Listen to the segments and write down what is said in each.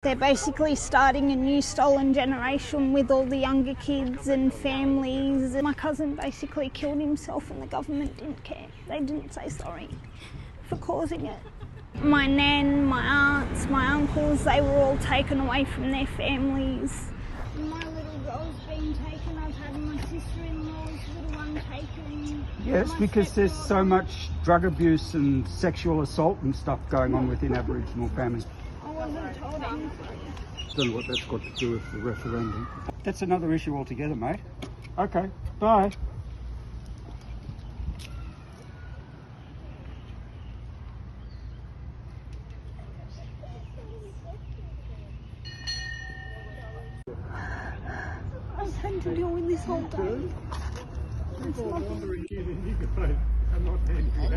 They're basically starting a new stolen generation with all the younger kids and families. My cousin basically killed himself and the government didn't care. They didn't say sorry for causing it. My nan, my aunts, my uncles, they were all taken away from their families. My little girl's been taken. I've had my sister-in-law's little one taken. Yes, because there's so much drug abuse and sexual assault and stuff going on within Aboriginal families. I wasn't told anything. I don't know what that's got to do with the referendum. That's another issue altogether, mate. Okay, bye. I've had to deal with this whole day.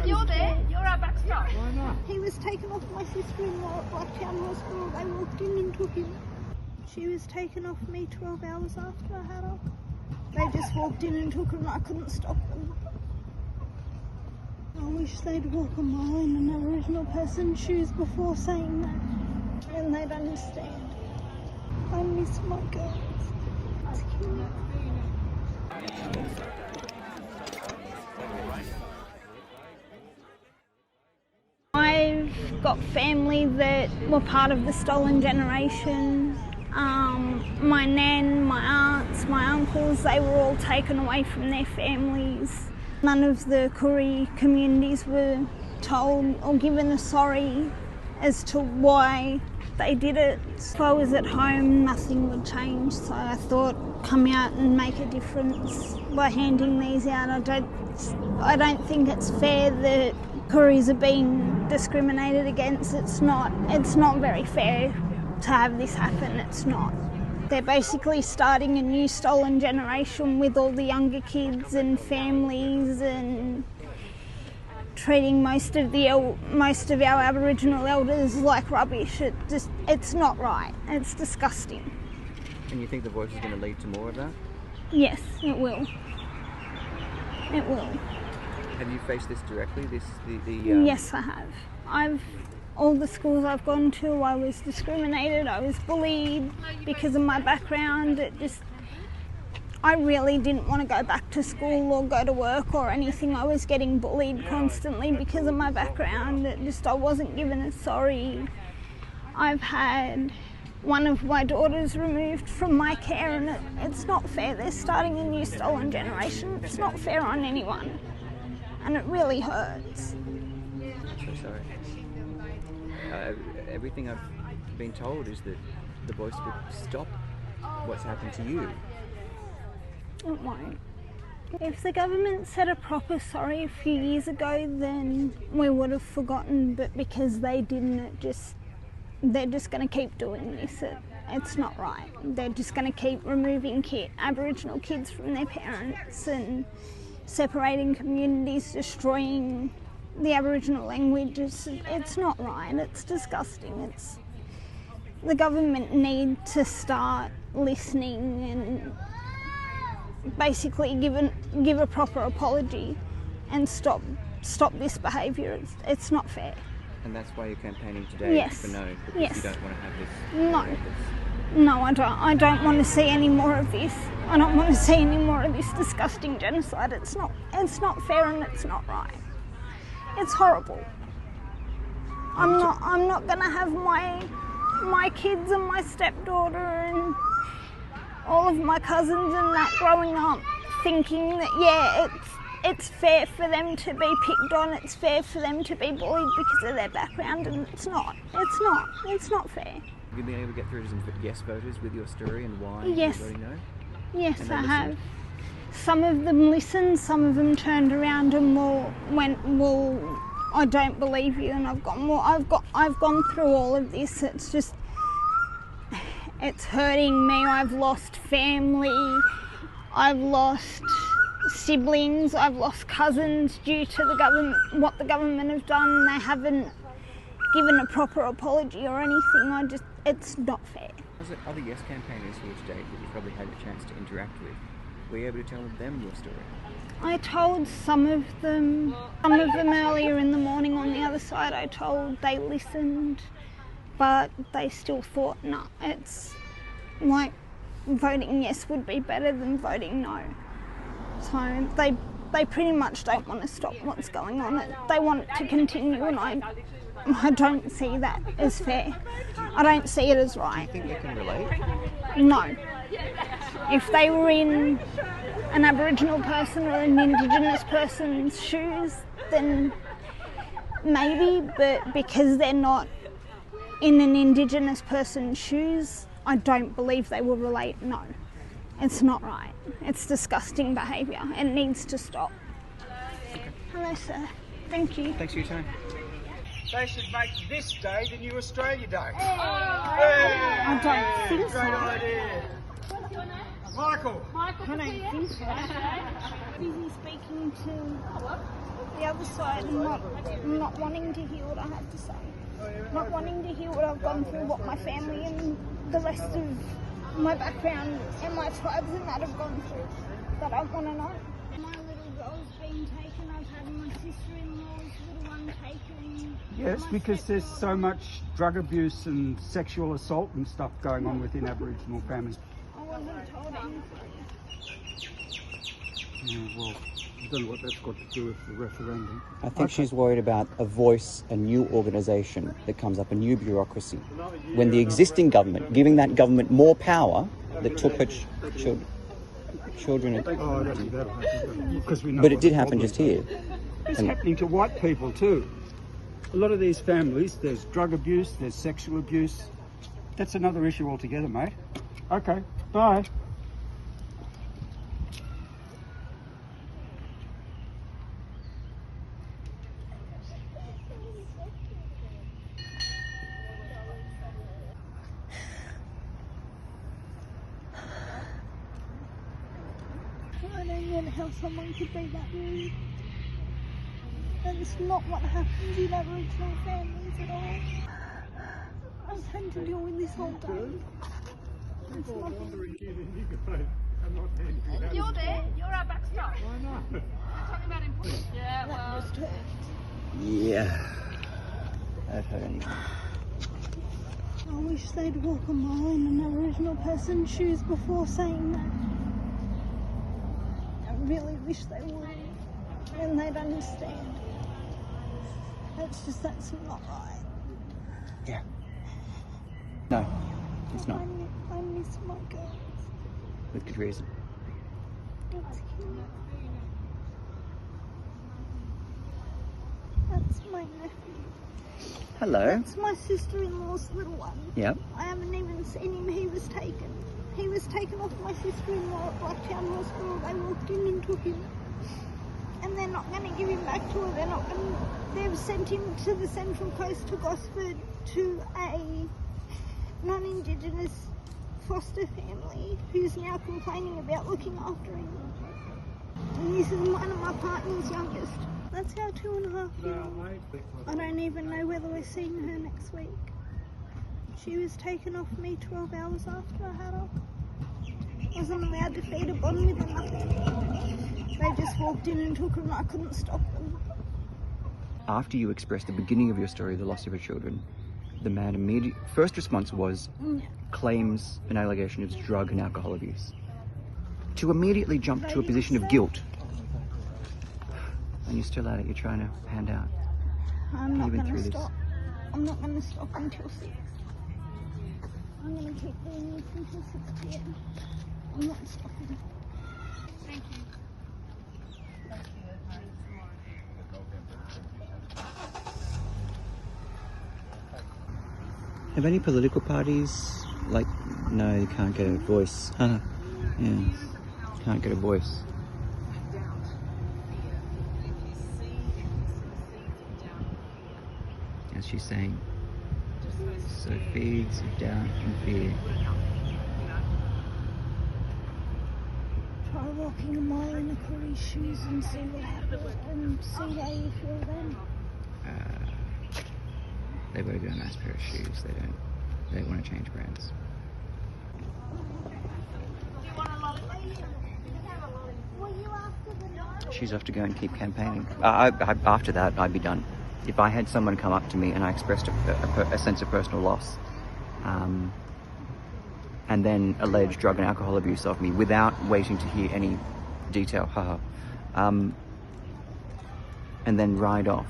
You're there, you're our backstop. Why not? He was taken off my sister-in-law at Blacktown Hospital. They walked in and took him. She was taken off me 12 hours after I had her. They just walked in and took her and I couldn't stop them. I wish they'd walk a mile in an Aboriginal person's shoes before saying that. And they'd understand. I miss my girls. It's killing me. I've got family that were part of the stolen generation. My nan, my aunts, my uncles, they were all taken away from their families. None of the Koori communities were told or given a sorry as to why they did it. If I was at home, nothing would change, so I thought come out and make a difference by handing these out. I don't think it's fair that Kooris are being discriminated against. It's not very fair to have this happen. It's not. They're basically starting a new stolen generation with all the younger kids and families and treating most of our Aboriginal elders like rubbish. It's not right. It's disgusting. And you think the voice is going to lead to more of that? Yes, it will. It will. Have you faced this directly? Yes, I have. All the schools I've gone to, I was discriminated, I was bullied because of my background. I really didn't want to go back to school or go to work or anything. I was getting bullied constantly because of my background. I wasn't given a sorry. I've had one of my daughters removed from my care and it's not fair. They're starting a new stolen generation. It's not fair on anyone. And it really hurts. So sorry. Everything I've been told is that the voice will stop what's happened to you. It won't. If the government said a proper sorry a few years ago, then we would have forgotten, but because they didn't, they're just going to keep doing this. It's not right. They're just going to keep removing Aboriginal kids from their parents and separating communities, destroying the Aboriginal language. It's not right. It's disgusting. The government need to start listening and basically give a proper apology and stop this behaviour. It's not fair. And that's why you're campaigning today? Yes. For no, because yes. You don't want to have this. No, I don't. I don't want to see any more of this. I don't want to see any more of this disgusting genocide. It's not fair and it's not right. It's horrible. I'm not going to have my kids and my stepdaughter and all of my cousins and that growing up thinking that it's fair for them to be picked on, it's fair for them to be bullied because of their background, and it's not fair. Have you been able to get through to some yes voters with your story and why? Yes. You already know? Yes, I have. Some of them listened, some of them turned around and went, I don't believe you, and I've gone through all of this. It's hurting me. I've lost family, I've lost siblings, I've lost cousins due to what the government have done. They haven't given a proper apology or anything. It's not fair. Other Yes campaigners here today that you probably had a chance to interact with, were you able to tell them your story? I told some of them earlier in the morning on the other side. I told, they listened. but they still thought, no, it's like voting yes would be better than voting no. So they pretty much don't want to stop what's going on. They want it to continue, and I don't see that as fair. I don't see it as right. Do you think they can relate? No. If they were in an Aboriginal person or an Indigenous person's shoes, then maybe, but because they're not in an Indigenous person's shoes, I don't believe they will relate. No, it's not right. It's disgusting behaviour and it needs to stop. Hello, sir. Thank you. Thanks for your time. They should make this day the new Australia Day. I don't think so. Great idea. Michael. I don't think so. Busy speaking to the other side and not wanting to hear what I have to say. Not wanting to hear what I've gone through, what my family and the rest of my background and my tribes and that have gone through. But I want to know. My little girl's been taken. I've had my sister-in-law's little one taken. Yes, because there's so much drug abuse and sexual assault and stuff going on within Aboriginal families. I wasn't told anything. Yeah, well, I don't know what that's got to do with the referendum. I think she's worried about a voice, a new organisation that comes up, a new bureaucracy. When the existing government, giving that government more power, that took her children. Oh, I don't think that'll happen. Because we know But it what did the happen problem just here. It's happening to white people too. A lot of these families, there's drug abuse, there's sexual abuse. That's another issue altogether, mate. Okay, bye. I don't get how someone could be that rude. That's not what happens in Aboriginal families at all. I've had to deal with this all day. It's not You're there. You're our backstop. I know. We're talking about important. Yeah, well. just hurt. Yeah. That hurt anyway. I wish they'd walk a mile in an Aboriginal person's shoes before saying that. I really wish they would, and they'd understand. It's just that's not right. Yeah. No, it's not. I miss my girls. With good reason. That's cute. That's my nephew. Hello. That's my sister-in-law's little one. Yep. I haven't even seen him. He was taken. He was taken off my sister-in-law at Blacktown Hospital. They walked in and took him. And they're not going to give him back to her. They're not going to... They've sent him to the Central Coast to Gosford to a non-Indigenous foster family who's now complaining about looking after him. And this is one of my partner's youngest. That's our 2.5-year-old. I don't even know whether we're seeing her next week. She was taken off me 12 hours after I had her. Wasn't allowed to feed a bond with her, nothing. They just walked in and took her and I couldn't stop them. After you expressed the beginning of your story, the loss of her children, the man immediate first response was claims an allegation of drug and alcohol abuse. To immediately jump to a position of guilt, and you're still at it. You're trying to hand out. I'm not Even going through to this. stop. I'm not going to stop until 6. I'm going to keep doing this until 6 p.m. I'm not stopping. Thank you. Have any political parties, like, no, you can't get a voice. Yeah, can't get a voice. As she's saying, so feeds of doubt and fear. Try walking a mile in a Kore's shoes and see what happens and see how you feel then. They've got to get a nice pair of shoes. They don't want to change brands. She's off to go and keep campaigning. After that, I'd be done. if I had someone come up to me and I expressed a sense of personal loss, and then allege drug and alcohol abuse of me without waiting to hear any detail, and then ride off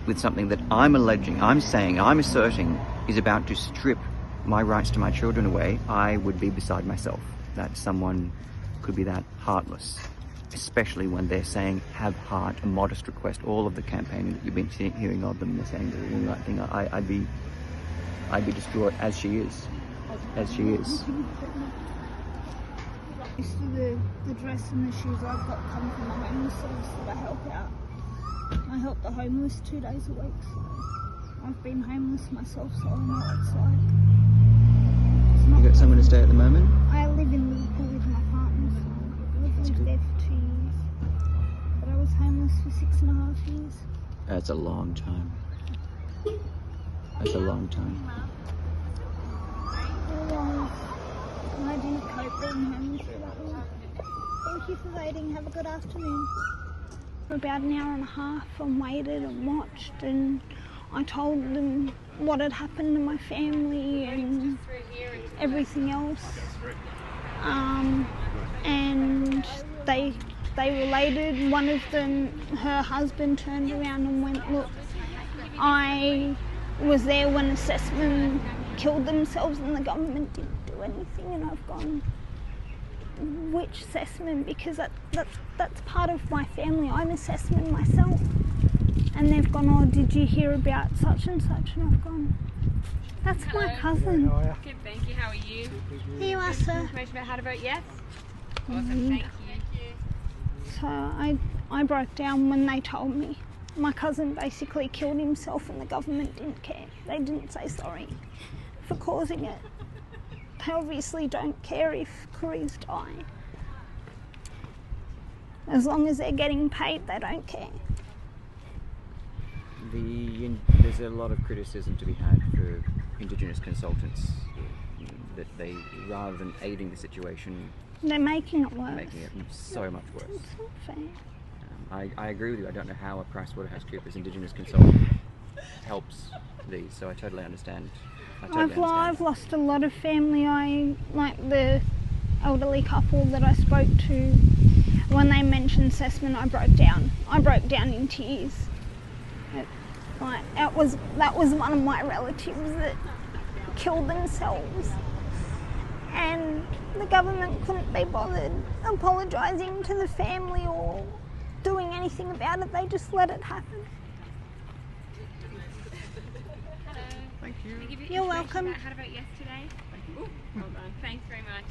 with something that I'm alleging, I'm saying, I'm asserting is about to strip my rights to my children away, I would be beside myself that someone could be that heartless, especially when they're saying, have heart, a modest request, all of the campaigning that you've been hearing of them, they're saying they're doing the right thing. I'd be distraught, as she is. As she is. Most of the dress and the shoes I've got come from the homeless service that I help out. I help the homeless 2 days a week, so I've been homeless myself, so I know what it's like. You got somewhere to stay at the moment? I live in Liverpool with my partner, so I've lived there for 2 years. But I was homeless for 6.5 years. That's a long time. That's a long time. I didn't cope being homeless for that long. Thank you for waiting. Have a good afternoon. For about an hour and a half, I waited and watched, and I told them what had happened to my family and everything else. And they related. One of them, her husband, turned around and went, "Look, I was there when assessment killed themselves and the government didn't do anything." And I've gone, which assessment? Because that's part of my family. I'm assessment myself. And they've gone, "Oh, did you hear about such and such?" And I've gone, that's Hello. my cousin. Good, thank you. How are you? Here you are, sir. Information about how to vote yes? Awesome, thank you. So I broke down when they told me. My cousin basically killed himself and the government didn't care. They didn't say sorry for causing it. They obviously don't care if careers die. As long as they're getting paid, they don't care. There's a lot of criticism to be had for Indigenous consultants, that they, rather than aiding the situation, They're making it worse. making it so much worse. It's not fair. I agree with you. I don't know how a PricewaterhouseCoopers Indigenous consultant helps these, so I totally understand. I've lost a lot of family. Like the elderly couple that I spoke to, when they mentioned assessment, I broke down. I broke down in tears. That was one of my relatives that killed themselves, and the government couldn't be bothered apologising to the family or doing anything about it. They just let it happen. Thank you. Can I give you You're information welcome. about how to vote yes today? Well done. Thanks very much.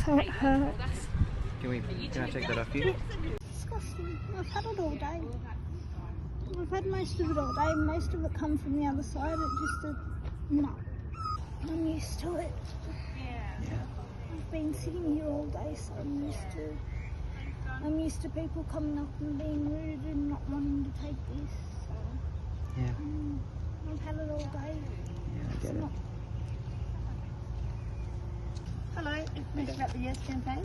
So it hurts. Can I take that off you? Disgusting. I've had it all day. I've had most of it all day. Most of it come from the other side. No. I'm used to it. I've been sitting here all day, so I'm used to people coming up and being rude and not wanting to take this. So Yeah. I've had it all day. Yeah, I get it. Hello, information about the yes campaign?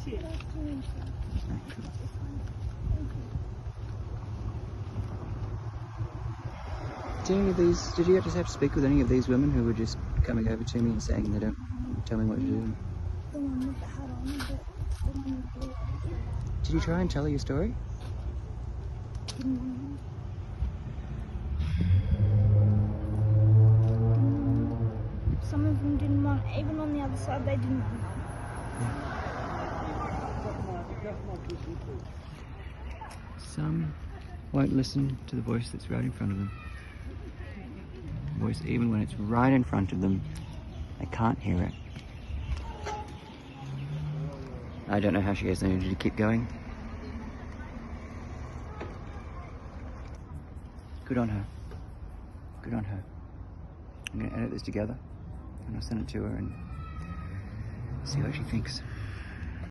Good afternoon, sir. Thank you. Did you just have to speak with any of these women who were just coming over to me and saying they don't tell me what to do? The one with the hat on, but the one with the... Did you try and tell her your story? Didn't want to. Some of them didn't want, even on the other side, they didn't want Some won't listen to the voice that's right in front of them. The voice, even when it's right in front of them, they can't hear it. I don't know how she has the energy to keep going. Good on her. Good on her. I'm going to edit this together and I'll send it to her and see what she thinks.